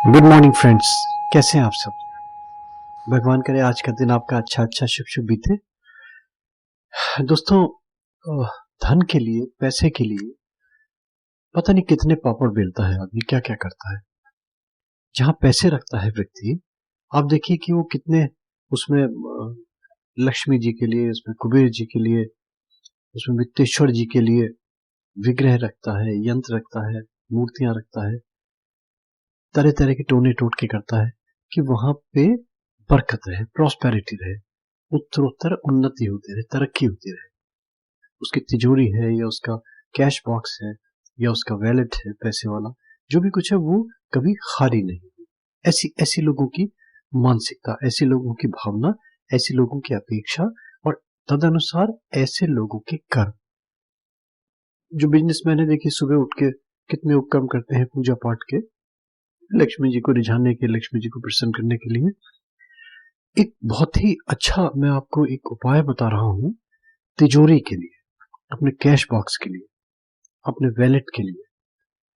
Good morning friends. कैसे हैं आप सब? भगवान करे आज का दिन आपका अच्छा शुभ शुभ बीते। दोस्तों, धन के लिए, पैसे के लिए पता नहीं कितने पापड़ बेलता है आदमी, क्या क्या करता है। जहां पैसे रखता है व्यक्ति, आप देखिए कि वो कितने उसमें लक्ष्मी जी के लिए, उसमें कुबेर जी के लिए, उसमें वित्तेश्वर जी के लिए विग्रह रखता है, यंत्र रखता है, मूर्तियां रखता है, तरह तरह के टोने टोटके करता है कि वहां पे बरकत रहे, प्रॉस्पेरिटी रहे, उत्तरोत्तर उन्नति होती रहे, तरक्की होती रहे। उसकी तिजोरी है या उसका कैश बॉक्स है या उसका वैलेट है पैसे वाला, जो भी कुछ है वो कभी खाली नहीं हो। ऐसी ऐसी लोगों की मानसिकता, ऐसे लोगों की भावना, ऐसे लोगों की अपेक्षा और तदनुसार ऐसे लोगों के कर्म। जो बिजनेसमैन है, देखिए सुबह उठ के कितने उपक्रम करते हैं पूजा पाठ के, लक्ष्मी जी को रिझाने के, लक्ष्मी जी को प्रसन्न करने के लिए। एक बहुत ही अच्छा मैं आपको एक उपाय बता रहा हूं तिजोरी के लिए, अपने कैश बॉक्स के लिए, अपने वैलेट के लिए।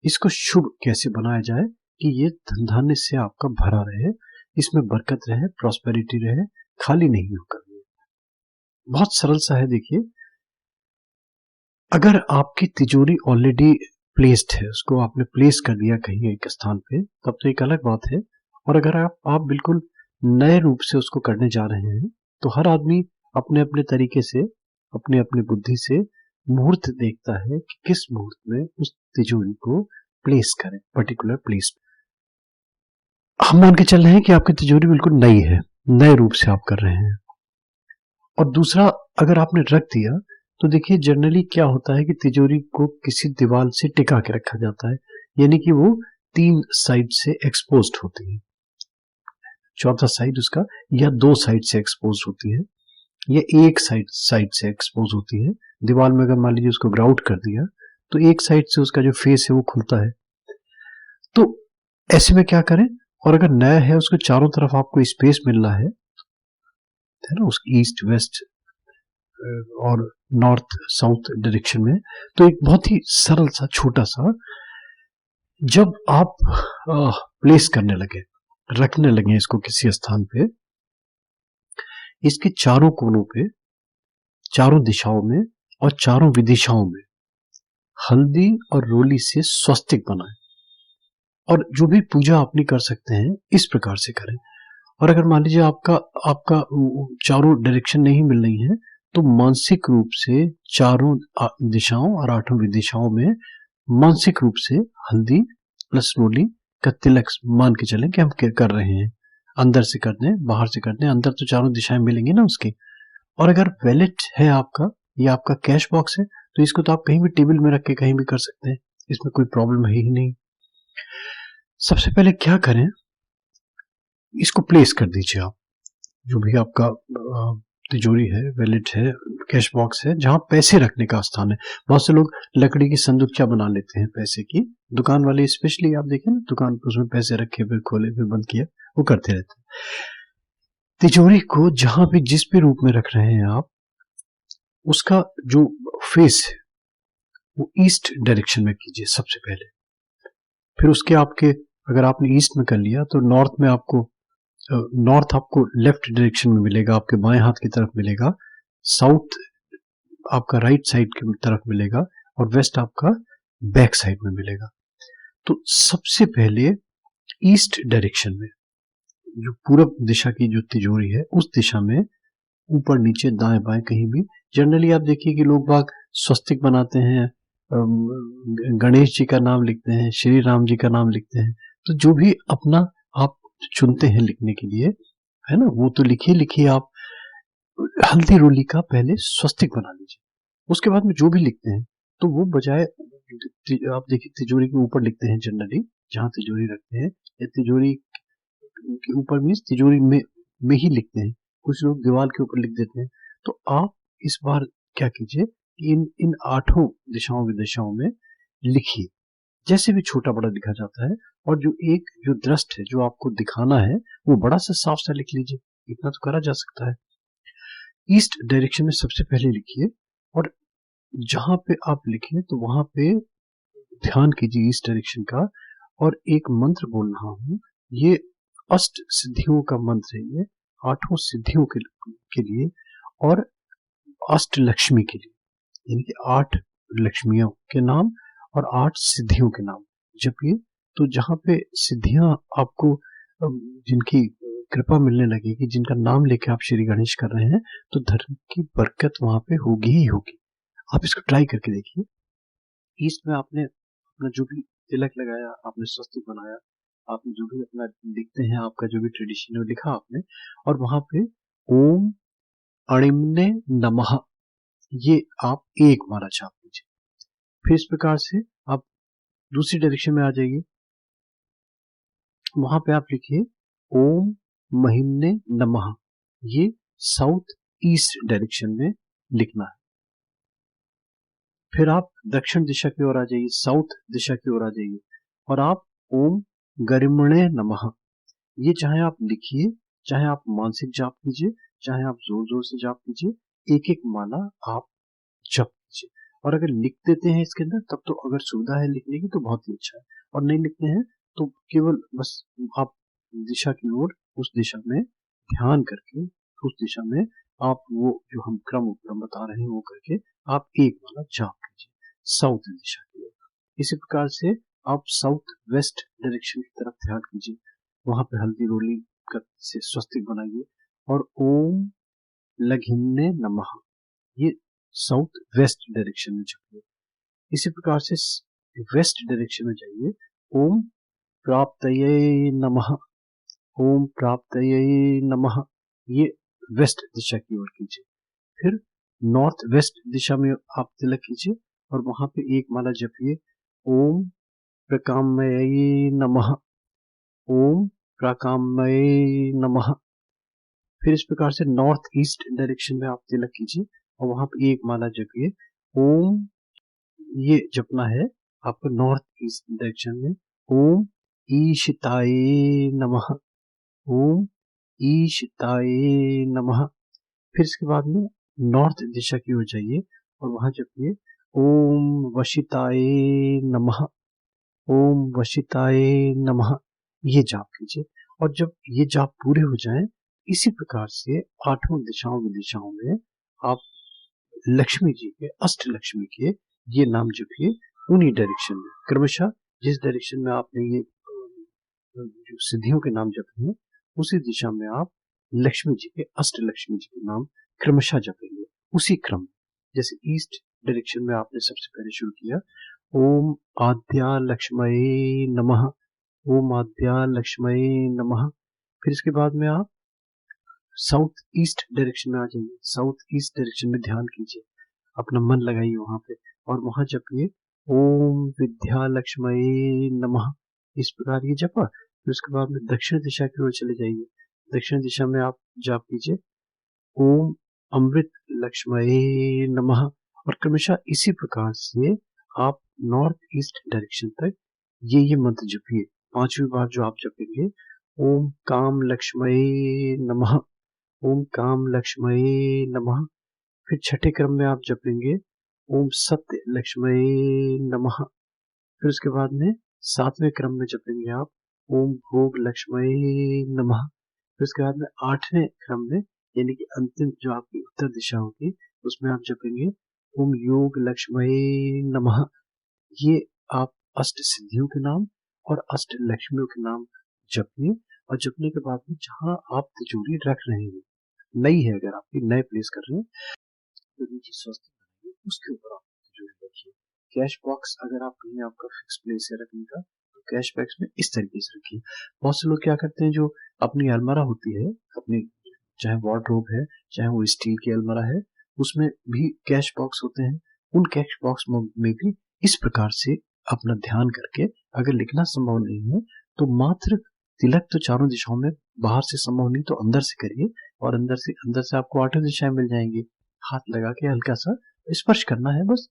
इसको शुभ कैसे बनाया जाए कि ये धन धान्य से आपका भरा रहे, इसमें बरकत रहे, प्रॉस्पेरिटी रहे, खाली नहीं होकर। बहुत सरल सा है। देखिए, अगर आपकी तिजोरी ऑलरेडी प्लेस्ड है, उसको आपने प्लेस कर दिया कहीं एक स्थान पे, तब तो एक अलग बात है। और अगर आप बिल्कुल नए रूप से उसको करने जा रहे हैं, तो हर आदमी अपने अपने तरीके से, अपने अपने बुद्धि से मुहूर्त देखता है कि किस मुहूर्त में उस तिजोरी को प्लेस करें, पर्टिकुलर प्लेस। हम मान के चल रहे हैं कि आपकी तिजोरी बिल्कुल नई है, नए रूप से आप कर रहे हैं। और दूसरा, अगर आपने रख दिया तो देखिए जनरली क्या होता है कि तिजोरी को किसी दीवार से टिका के रखा जाता है, यानी कि वो 3 साइड से एक्सपोज्ड होती है। चौथा साइड उसका या 2 साइड से एक्सपोज होती है या एक साइड से एक्सपोज होती है। दीवार में अगर मान लीजिए उसको ग्राउट कर दिया तो एक साइड से उसका जो फेस है वो खुलता है। तो ऐसे में क्या करें? और अगर नया है, उसको चारों तरफ आपको स्पेस मिल रहा है ना, उसकी ईस्ट वेस्ट और नॉर्थ साउथ डायरेक्शन में, तो एक बहुत ही सरल सा छोटा सा, जब आप प्लेस करने लगे, रखने लगे इसको किसी स्थान पे, इसके चारों कोनों पे, चारों दिशाओं में और चारों विदिशाओं में हल्दी और रोली से स्वस्तिक बनाएं। और जो भी पूजा अपनी कर सकते हैं इस प्रकार से करें। और अगर मान लीजिए आपका आपका चारों डायरेक्शन नहीं मिल रही है, तो मानसिक रूप से चारों दिशाओं और 8 विदिशाओं में मानसिक रूप से हल्दी प्लस रोली का तिलक मान के चलें कि हम कर रहे हैं। अंदर से कर दें, बाहर से कर दें, अंदर तो चारों दिशाएं मिलेंगी ना उसकी। और अगर वैलेट है आपका या आपका कैश बॉक्स है, तो इसको तो आप कहीं भी टेबल में रख के कहीं भी कर सकते हैं, इसमें कोई प्रॉब्लम है ही नहीं। सबसे पहले क्या करें, इसको प्लेस कर दीजिए आप, जो भी आपका तिजोरी है, वैलेट है, कैश बॉक्स है, जहां पैसे रखने का स्थान है। बहुत से लोग लकड़ी की संदूकियां बना लेते हैं पैसे की, दुकान वाले स्पेशली, आप देखें ना दुकान पर उसमें पैसे रखे, फिर खोले, फिर बंद किया, वो करते रहते हैं। तिजोरी को जहां भी जिस भी रूप में रख रहे हैं आप, उसका जो फेस है वो ईस्ट डायरेक्शन में कीजिए सबसे पहले। फिर उसके आपके, अगर आपने ईस्ट में कर लिया तो नॉर्थ में आपको, नॉर्थ आपको लेफ्ट डायरेक्शन में मिलेगा, आपके बाएं हाथ की तरफ मिलेगा, साउथ आपका राइट साइड की तरफ मिलेगा और वेस्ट आपका बैक साइड में मिलेगा। तो सबसे पहले ईस्ट डायरेक्शन में, जो पूरब दिशा की जो तिजोरी है उस दिशा में, ऊपर नीचे दाएं बाएं कहीं भी, जनरली आप देखिए कि लोग बाग स्वस्तिक बनाते हैं, गणेश जी का नाम लिखते हैं, श्री राम जी का नाम लिखते हैं। तो जो भी अपना आप चुनते हैं लिखने के लिए, है ना, वो तो लिखिए लिखिए आप। हल्दी रोली का पहले स्वस्तिक बना लीजिए, उसके बाद में जो भी लिखते हैं तो वो बजाय, आप देखिए तिजोरी के ऊपर लिखते हैं जनरली, जहां तिजोरी रखते हैं, या तिजोरी के ऊपर मीन्स तिजोरी में ही लिखते हैं, कुछ लोग दीवार के ऊपर लिख देते हैं। तो आप इस बार क्या कीजिए, इन इन 8 दिशाओं विदिशाओं में लिखिए, जैसे भी छोटा बड़ा लिखा जाता है। और जो एक जो दृष्ट है, जो आपको दिखाना है, वो बड़ा सा साफ सा लिख लीजिए, इतना तो करा जा सकता है। ईस्ट डायरेक्शन में सबसे पहले लिखिए, और जहां पे आप लिखें तो वहां पे ध्यान कीजिए ईस्ट डायरेक्शन का, और एक मंत्र बोल रहा हूं ये अष्ट सिद्धियों का मंत्र है, ये आठों सिद्धियों के लिए और अष्ट लक्ष्मी के लिए, यानी कि 8 लक्ष्मियों के नाम और 8 सिद्धियों के नाम जपिए। तो जहाँ पे सिद्धियाँ आपको जिनकी कृपा मिलने लगेगी, जिनका नाम लेके आप श्री गणेश कर रहे हैं, तो धर्म की बरकत वहाँ पे होगी ही होगी। आप इसको ट्राई करके देखिए। ईस्ट में आपने अपना जो भी तिलक लगाया, आपने स्वस्तिक बनाया, आपने जो भी अपना लिखते हैं, आपका जो भी ट्रेडिशन है वो लिखा आपने, और वहाँ पे ओम अणिम्ने नमः ये आप एक माला छाप लीजिए। फिर इस प्रकार से आप दूसरी डायरेक्शन में आ जाइए, वहां पे आप लिखिए ओम महिम्ने नमः, ये साउथ ईस्ट डायरेक्शन में लिखना है। फिर आप दक्षिण दिशा की ओर आ जाइए, साउथ दिशा की ओर आ जाइए, और आप ओम गरिमणे नमः, ये चाहे आप लिखिए, चाहे आप मानसिक जाप कीजिए, चाहे आप जोर जोर से जाप कीजिए, एक एक माला आप जप कीजिए। और अगर लिख देते हैं इसके अंदर तब तो अगर सुविधा है लिखने की तो बहुत ही अच्छा है, और नहीं लिखते हैं तो केवल बस आप दिशा की ओर, उस दिशा में ध्यान करके, उस दिशा में आप वो जो हम क्रम उपक्रम बता रहे हैं वो करके आप एक माला जाप कीजिए साउथ दिशा की ओर। इसी प्रकार से आप साउथ वेस्ट डायरेक्शन की तरफ ध्यान कीजिए, वहां पे हल्दी रोली का से स्वस्तिक बनाइए और ओम लघिन्ने नमः, ये साउथ वेस्ट डायरेक्शन में जाइए। इसी प्रकार से वेस्ट डायरेक्शन में जाइए, ओम प्राप्तये नमः, ओम प्राप्तये नमः, ये वेस्ट दिशा की ओर कीजिए। फिर नॉर्थ वेस्ट दिशा में आप तिलक कीजिए और वहां पे एक माला जपिए, ओम प्रकामये नमः, ओम प्राकामये नमः। फिर इस प्रकार से नॉर्थ ईस्ट डायरेक्शन में आप तिलक कीजिए और वहां पे एक माला जपिए, ओम, ये जपना है आपको नॉर्थ ईस्ट डायरेक्शन में, ओम ईशिताय नमः, ओम ईशिताय नमः। फिर इसके बाद में नॉर्थ दिशा की ओर जाइए और वहां जपिए, ओम वशिताय नमः, ओम वशिताय नमः, ये जाप कीजिए। और जब ये जाप पूरे हो जाएं, इसी प्रकार से आठों दिशाओं विदिशाओं में आप लक्ष्मी जी के, अष्ट लक्ष्मी के ये नाम जपिए उन्हीं डायरेक्शन में क्रमशः। जिस डायरेक्शन में आपने ये जो सिद्धियों के नाम जपे हैं, उसी दिशा में आप लक्ष्मी जी के, अष्ट लक्ष्मी जी के नाम क्रमशः जपेंगे उसी क्रम में। जैसे ईस्ट डायरेक्शन में आपने सबसे पहले शुरू किया, ओम आद्या लक्ष्मये नमः, ओम आद्या लक्ष्मये नमः। फिर इसके बाद में आप साउथ ईस्ट डायरेक्शन में आ जाइए, साउथ ईस्ट डायरेक्शन में ध्यान कीजिए, अपना मन लगाइए वहां पे और वहां जपिए, ओम विद्या लक्ष्मये नमः, इस प्रकार ये जपा। फिर उसके बाद में दक्षिण दिशा की ओर चले जाइए, दक्षिण दिशा में आप जाप कीजिए, ओम अमृत लक्ष्मये नमः। और क्रमशः इसी प्रकार से आप नॉर्थ ईस्ट डायरेक्शन तक ये मंत्र जपिए। पांचवी बार जो आप जपेंगे, ओम काम लक्ष्मये नमः, ओम काम लक्ष्मये नमः। फिर छठे क्रम में आप जपेंगे, ओम सत्य लक्ष्मये नमः। फिर उसके बाद में सातवें क्रम में जपेंगे आप, ओम भोग लक्ष्मये नमः। फिर उसके बाद में आठवें क्रम में, यानी कि अंतिम जो आपकी उत्तर दिशा होगी, उसमें आप जपेंगे, ओम योग लक्ष्मये नमः। ये आप अष्ट सिद्धियों के नाम और अष्ट लक्ष्मियों के नाम जपिए। और जपने के बाद में जहाँ आप तिजोरी रख रहे हैं, नई है अगर आपकी, नए प्लेस कर रहे हैं, तो नीचे स्वस्तिक बनाइए, उसके ऊपर आप तिजोरी रखिए। कैश बॉक्स अगर आप कहीं आपका फिक्स प्लेस है रखने का, तो कैश बॉक्स में इस तरीके से रखिए। बहुत से लोग क्या करते हैं, जो अपनी अलमारा होती है, अपनी चाहे वार्डरोब है, चाहे वो स्टील की अलमारा है, उसमें भी कैश बॉक्स होते हैं। उन कैश बॉक्स में भी इस प्रकार से अपना ध्यान करके, अगर लिखना संभव नहीं है तो मात्र तिलक तो चारों दिशाओं में, बाहर से संभव नहीं तो अंदर से करिए, और अंदर से आपको आठों दिशाएं मिल जाएंगी। हाथ लगा के हल्का सा स्पर्श करना है, बस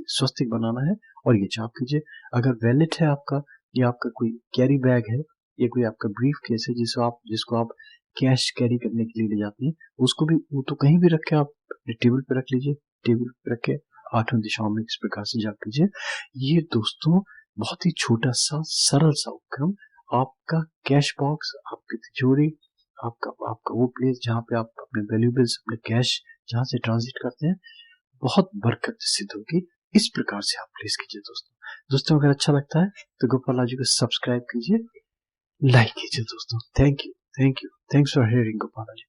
स्वस्तिक बनाना है और ये जाप कीजिए। अगर वैलेट है आपका, या आपका कोई कैरी बैग है, या कोई आपका ब्रीफ केस है जिसको आप कैश कैरी करने के लिए ले जाते हैं, उसको भी, वो तो कहीं भी रख के आप टेबल पे रख लीजिए, टेबल पे रख के आठों दिशाओं में इस प्रकार से जाप कीजिए। ये दोस्तों बहुत ही छोटा सा सरल सा उपक्रम आपका कैश बॉक्स, आपकी तिजोरी, आपका आपका वो प्लेस जहाँ पे आप अपने वैल्यूएबल्स, अपने कैश जहाँ से ट्रांजिट करते हैं, बहुत बरकत सिद्ध होगी। इस प्रकार से आप प्लेस कीजिए दोस्तों। अगर अच्छा लगता है तो गोपाला जी को सब्सक्राइब कीजिए, लाइक कीजिए दोस्तों। Thank you, thanks for hearing Gopala ji.